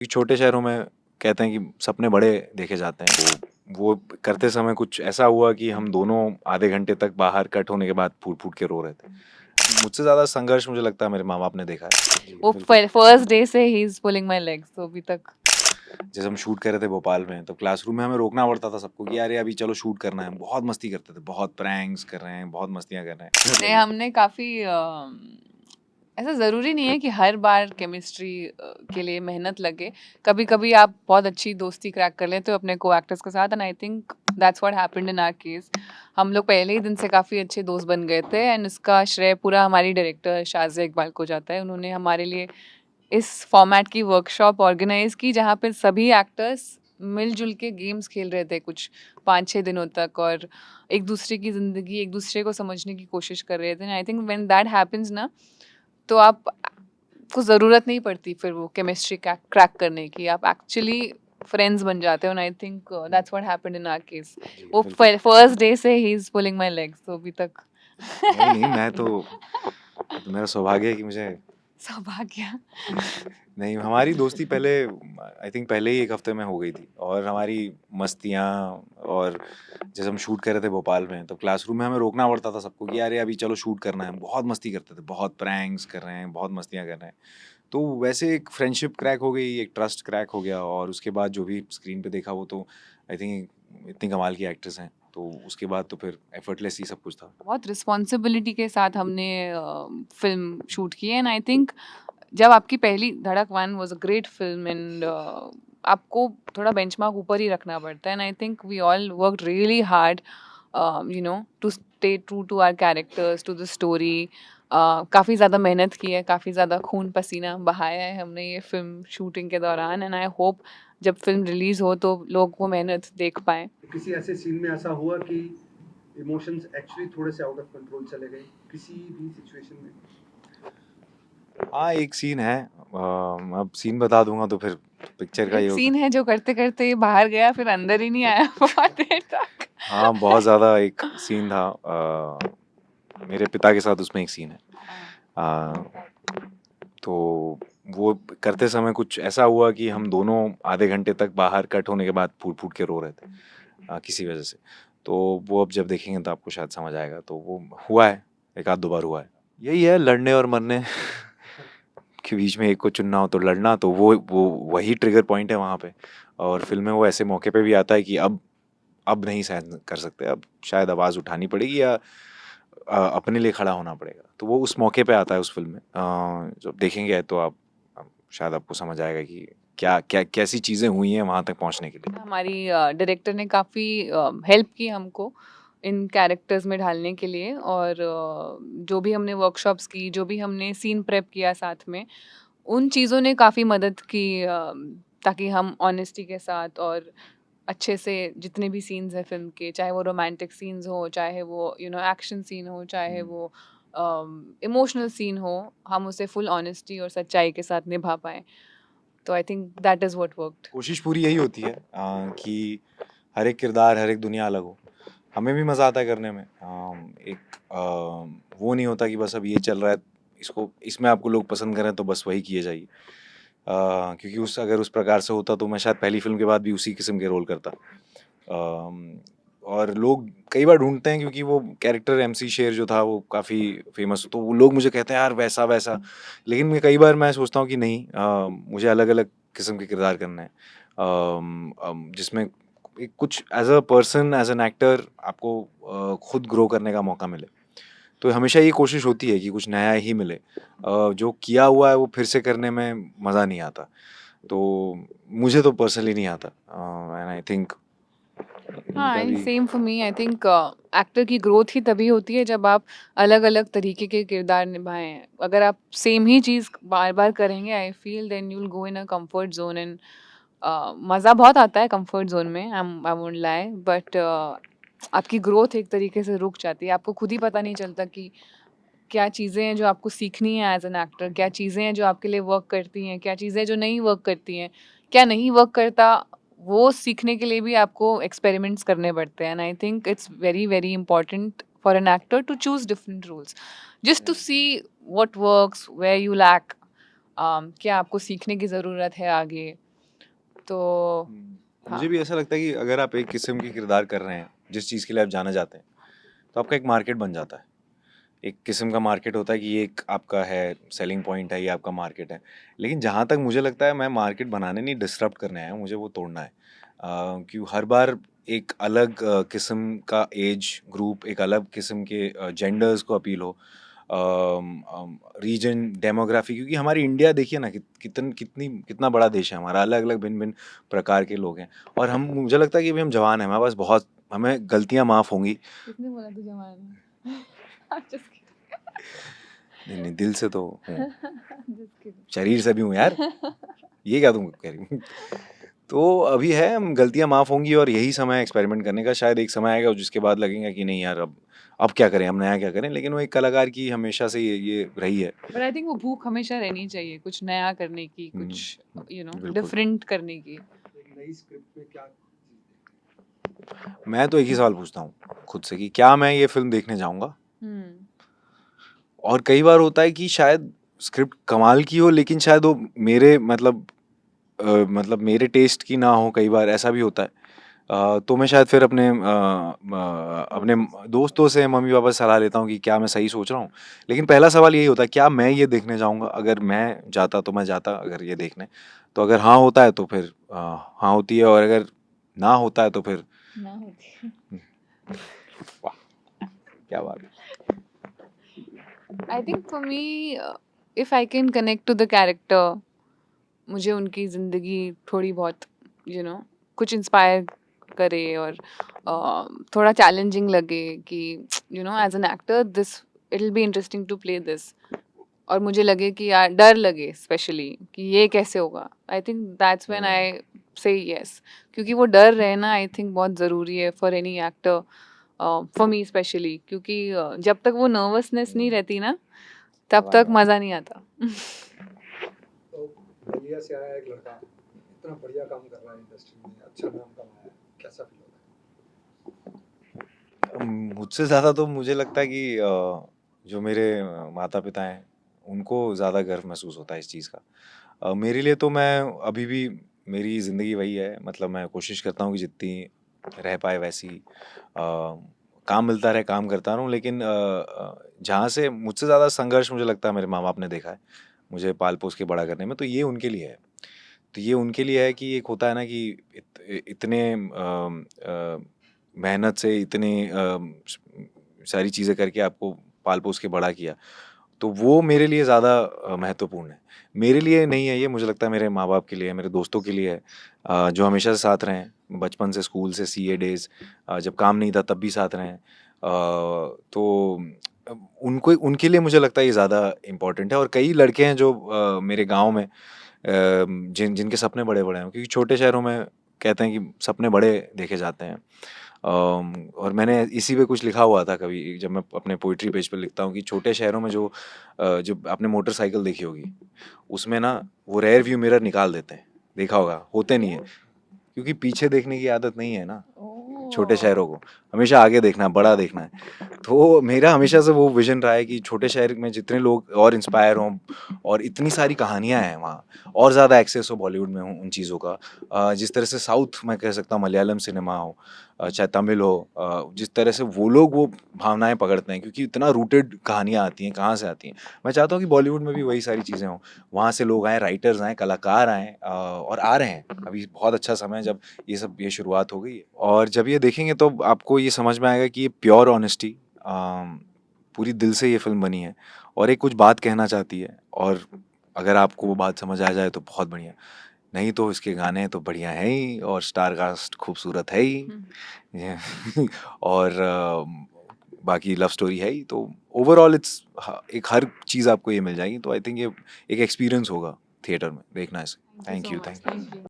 छोटे शहरों में कहते हैं कि सपने बड़े देखे जाते हैं। वो करते समय कुछ ऐसा हुआ कि हम दोनों आधे घंटे तक बाहर कट होने के बाद फूट-फूट के रो रहे थे। मुझसे ज़्यादा संघर्ष मुझे लगता है मेरे माँ-बाप ने देखा है। जी, वो बिल्कुल। फर्स्ट डे से he is pulling my legs तो अभी तक। जैसे हम शूट कर रहे थे भोपाल में, तो क्लासरूम में हमें रोकना पड़ता था सबको कि अरे अभी चलो शूट करना है। हम बहुत मस्ती करते थे, बहुत प्रैंक्स कर रहे हैं, बहुत मस्तियाँ कर रहे हैं। नहीं, हमने काफी ऐसा ज़रूरी नहीं है कि हर बार केमिस्ट्री के लिए मेहनत लगे। कभी-कभी आप बहुत अच्छी दोस्ती क्रैक कर लेते हो अपने को-एक्टर्स के साथ and I think that's what happened in our case. हम लोग पहले ही दिन से काफ़ी अच्छे दोस्त बन गए थे एंड इसका श्रेय पूरा हमारी डायरेक्टर शाज़िया इकबाल को जाता है। उन्होंने हमारे लिए इस फॉर्मेट की वर्कशॉप ऑर्गेनाइज़ की जहाँ पे सभी एक्टर्स मिल-जुल के गेम्स खेल रहे थे कुछ 5-6 दिनों तक और एक-दूसरे की ज़िंदगी, एक-दूसरे को समझने की कोशिश कर रहे थे and I think when that happens ना तो आप को ज़रूरत नहीं पड़ती फिर वो केमिस्ट्री क्रैक करने की। आप एक्चुअली फ्रेंड्स बन जाते हो and I think that's what happened in our case. जी, वो बिल्कुल। फर्स्ट डे से ही इज़ पुलिंग माय लेग्स तो अभी तक। नहीं, मैं तो मेरा सौभाग्य है कि मुझे सौभाग्य। नहीं, हमारी दोस्ती पहले आई थिंक पहले ही 1 हफ्ते में हो गई थी और हमारी मस्तियाँ और जैसे हम शूट कर रहे थे भोपाल में, तो क्लासरूम में हमें रोकना पड़ता था सबको कि अरे अभी चलो शूट करना है। हम बहुत मस्ती करते थे, बहुत प्रैंक्स कर रहे हैं, बहुत मस्तियाँ कर रहे हैं। तो वैसे एक फ्रेंडशिप क्रैक हो गई, एक ट्रस्ट क्रैक हो गया और उसके बाद जो भी स्क्रीन पे देखा वो तो आई थिंक इतनी कमाल की एक्ट्रेस हैं, तो उसके बाद तो फिर एफर्टलेस ही सब कुछ था। बहुत रिस्पॉन्सिबिलिटी के साथ हमने फ़िल्म शूट की है एंड आई थिंक जब आपकी पहली Dhadak 1 was a great film and आपको थोड़ा बेंचमार्क ऊपर ही रखना पड़ता है and I think we all worked really hard you know to stay true to our characters to the story. काफ़ी ज़्यादा मेहनत की है, काफ़ी ज़्यादा खून पसीना बहाया है हमने ये फ़िल्म शूटिंग के दौरान एंड आई होप जब फ़िल्म रिलीज़ हो तो लोग वो मेहनत देख पाएँ। किसी ऐसे सीन में ऐसा हुआ कि इमोशंस एक्चुअली थोड़े से आउट ऑफ कंट्रोल चले गए किसी भी सिचुएशन में? हाँ, एक सीन है अब सीन बता दूँगा तो फिर पिक्चर का ये एक होगा। सीन है जो करते-करते ये बाहर गया फिर अंदर ही नहीं आया बहुत देर तक। हाँ, बहुत ज़्यादा एक सीन था मेरे पिता के साथ उसमें एक सीन है। अ, तो वो करते समय कुछ ऐसा हुआ कि हम दोनों आधे घंटे तक बाहर कट होने के बाद फूट-फूट के रो रहे थे किसी वजह से। तो वो अब जब देखेंगे तो आपको शायद समझ आएगा। तो वो हुआ है, 1 आध 2 बार हुआ है। यही है लड़ने और मरने के बीच में एक को चुनना हो तो लड़ना, तो वो वही ट्रिगर पॉइंट है वहाँ पे। और फ़िल्म में वो ऐसे मौके पे भी आता है कि अब नहीं सहन कर सकते, अब शायद आवाज़ उठानी पड़ेगी या अपने लिए खड़ा होना पड़ेगा। तो वो उस मौके पे आता है उस फ़िल्म में। जब देखेंगे तो आप शायद आपको समझ आएगा कि क्या कैसी चीज़ें हुई हैं वहाँ तक पहुँचने के लिए। हमारी डायरेक्टर ने काफ़ी हेल्प की हमको इन कैरेक्टर्स में ढालने के लिए और जो भी हमने वर्कशॉप्स की, जो भी हमने सीन प्रेप किया साथ में, उन चीज़ों ने काफ़ी मदद की ताकि हम ऑनेस्टी के साथ और अच्छे से जितने भी सीन्स हैं फ़िल्म के, चाहे वो रोमांटिक सीन्स हो, चाहे वो एक्शन सीन हो, चाहे हुँ। वो इमोशनल सीन हो, हम उसे फुल ऑनेस्टी और सच्चाई के साथ निभा पाएँ। तो I think that is what worked. कोशिश पूरी यही होती है कि हर एक किरदार, हर एक दुनिया अलग हो। हमें भी मज़ा आता है करने में। एक वो नहीं होता कि बस अब ये चल रहा है, इसको इसमें आपको लोग पसंद करें तो बस वही किए जाइए। क्योंकि अगर उस प्रकार से होता तो मैं शायद पहली फ़िल्म के बाद भी उसी किस्म के रोल करता। और लोग कई बार ढूँढते हैं क्योंकि वो कैरेक्टर एमसी शेर जो था वो काफ़ी फ़ेमस, तो वो लोग मुझे कहते हैं यार वैसा-वैसा। लेकिन कई बार मैं सोचता हूँ कि नहीं, मुझे अलग-अलग किस्म के किरदार करने हैं। जिसमें एक कुछ as a person, as an actor आपको खुद ग्रो करने का मौका मिले। तो हमेशा ये कोशिश होती है कि कुछ नया ही मिले। जो किया हुआ है वो फिर से करने में मज़ा नहीं आता। तो मुझे तो पर्सनली नहीं आता एंड आई थिंक इनका हाँ, भी। Same for me I think actor की ग्रोथ ही तभी होती है जब आप अलग-अलग तरीके के किरदार निभाएँ। अगर आप सेम ही चीज़ बार-बार करेंगे I feel then you will go in a comfort zone and मज़ा बहुत आता है कम्फर्ट ज़ोन में आई वोंट लाई बट आपकी ग्रोथ एक तरीके से रुक जाती है। आपको खुद ही पता नहीं चलता कि क्या चीज़ें हैं जो आपको सीखनी है एज़ एन एक्टर, क्या चीज़ें हैं जो आपके लिए वर्क करती हैं, क्या चीज़ें जो नहीं वर्क करती हैं, क्या नहीं वर्क करता, वो सीखने के लिए भी आपको एक्सपेरिमेंट्स करने पड़ते हैं and I think it's very, very important for an actor to choose different roles just to see what works, where you lack क्या आपको सीखने की ज़रूरत है आगे। तो मुझे भी ऐसा लगता है कि अगर आप एक किस्म की किरदार कर रहे हैं जिस चीज़ के लिए आप जाना चाहते हैं तो आपका एक मार्केट बन जाता है। एक किस्म का मार्केट होता है कि ये एक आपका है सेलिंग पॉइंट है, ये आपका मार्केट है। लेकिन जहाँ तक मुझे लगता है मैं मार्केट बनाने नहीं डिसरप्ट करने आया हूँ, मुझे वो तोड़ना है। क्यों हर बार एक अलग किस्म का एज ग्रुप, एक अलग किस्म के जेंडर्स को अपील हो, रीजन, डेमोग्राफी, क्योंकि हमारी इंडिया देखिए ना कितना बड़ा देश है हमारा, अलग अलग भिन्न भिन्न प्रकार के लोग हैं। और हम, मुझे लगता है कि अभी हम जवान हैं, हमारे पास बहुत, हमें गलतियाँ माफ़ होंगी। किसने बोला तू जवान है? I'm just kidding. नहीं नहीं, दिल से तो हूँ, Just kidding. शरीर से भी हूँ यार, ये क्या तुम कह रही हो? तो अभी है, हम गलतियाँ माफ़ होंगी और यही समय है एक्सपेरिमेंट करने का। शायद एक समय आएगा जिसके बाद लगेगा कि नहीं यार, अब क्या करें, हम नया क्या करें। लेकिन वो एक कलाकार की हमेशा से ये रही है। But I think वो भूख हमेशा रहनी चाहिए कुछ नया करने की, कुछ बिल्कुल। डिफरेंट करने की। एक नई स्क्रिप्ट में क्या मैं तो एक ही सवाल पूछता हूँ खुद से कि क्या मैं ये फिल्म देखने जाऊँगा। और कई बार होता है कि शायद स्क्रिप्ट कमाल की हो लेकिन शायद वो मेरे मतलब मेरे टेस्ट की ना हो, कई बार ऐसा भी होता है। तो मैं शायद फिर अपने दोस्तों से, मम्मी पापा से सलाह लेता हूँ कि क्या मैं सही सोच रहा हूँ। लेकिन पहला सवाल यही होता है, क्या मैं ये देखने जाऊँगा। अगर मैं जाता तो मैं जाता, अगर ये देखने तो अगर हाँ होता है तो फिर हाँ होती है, और अगर ना होता है तो फिर ना होती। वाह, क्या बात है। I think for me, if I can connect to the character, मुझे उनकी ज़िंदगी थोड़ी बहुत कुछ इंस्पायर करे और थोड़ा चैलेंजिंग लगे कि as an actor this it will be interesting to play this, और मुझे लगे कि यार डर लगे स्पेशली कि ये कैसे होगा। आई थिंक दैट्स व्हेन आई से यस, क्योंकि वो डर रहना आई थिंक बहुत ज़रूरी है for any actor, for me specially, क्योंकि जब तक वो नर्वसनेस नहीं रहती ना तब तक मज़ा नहीं आता। तो बलिया से आया एक लड़का इतना बढ़िया काम कर रहा है इंडस्ट्री में, अच्छा नाम कमाया है, कैसा फील होता है? मुझसे ज़्यादा तो मुझे लगता है कि जो मेरे माता पिता हैं उनको ज़्यादा गर्व महसूस होता है इस चीज़ का। मेरे लिए तो मैं अभी भी, मेरी ज़िंदगी वही है, मतलब मैं कोशिश करता हूँ कि जितनी रह पाए वैसी काम मिलता रहे, काम करता रहूँ। लेकिन जहाँ से मुझसे ज़्यादा संघर्ष मुझे लगता है मेरे माँ बाप ने देखा है मुझे पाल पोस के बड़ा करने में, तो ये उनके लिए है। तो ये उनके लिए है कि एक होता है ना कि इतने मेहनत से इतने सारी चीज़ें करके आपको पाल पोस के बड़ा किया, तो वो मेरे लिए ज़्यादा महत्वपूर्ण है। मेरे लिए नहीं है ये, मुझे लगता है मेरे माँ बाप के लिए है, मेरे दोस्तों के लिए है, जो हमेशा से साथ रहे हैं, बचपन से, स्कूल से, सीए डेज, जब काम नहीं था तब भी साथ रहे हैं। तो उनको, उनके लिए मुझे लगता है ये ज़्यादा इम्पोर्टेंट है। और कई लड़के हैं जो मेरे गाँव में जिनके सपने बड़े-बड़े हैं, क्योंकि छोटे शहरों में कहते हैं कि सपने बड़े देखे जाते हैं। और मैंने इसी पे कुछ लिखा हुआ था कभी, जब मैं अपने पोइट्री पेज पे लिखता हूँ कि छोटे शहरों में जो आपने मोटरसाइकिल देखी होगी, उसमें ना वो रेयर व्यू मिरर निकाल देते हैं, देखा होगा, होते नहीं है, क्योंकि पीछे देखने की आदत नहीं है ना छोटे शहरों को, हमेशा आगे देखना है, बड़ा देखना है। तो मेरा हमेशा से वो विजन रहा है कि छोटे शहर में जितने लोग और इंस्पायर हों, और इतनी सारी कहानियाँ हैं वहाँ, और ज़्यादा एक्सेस हो बॉलीवुड में उन चीज़ों का। जिस तरह से साउथ में कह सकता हूँ मलयालम सिनेमा हो, चाहे तमिल हो, जिस तरह से वो लोग वो भावनाएं पकड़ते हैं, क्योंकि इतना रूटेड कहानियाँ आती हैं, कहाँ से आती हैं। मैं चाहता हूँ कि बॉलीवुड में भी वही सारी चीज़ें हों, वहाँ से लोग आएँ, राइटर्स आएँ, कलाकार आएँ, और आ रहे हैं। अभी बहुत अच्छा समय है जब ये शुरुआत हो गई है। और जब ये देखेंगे तो आपको ये समझ में आएगा कि ये प्योर ऑनेस्टी, पूरी दिल से ये फिल्म बनी है और एक कुछ बात कहना चाहती है। और अगर आपको वो बात समझ आ जाए तो बहुत बढ़िया, नहीं तो इसके गाने तो बढ़िया हैं ही, और स्टार कास्ट खूबसूरत है ही और बाकी लव स्टोरी है ही। तो ओवरऑल इट्स एक हर चीज़ आपको ये मिल जाएगी। तो आई थिंक ये एक एक्सपीरियंस होगा थिएटर में देखना इसे। Thank you. Thank you.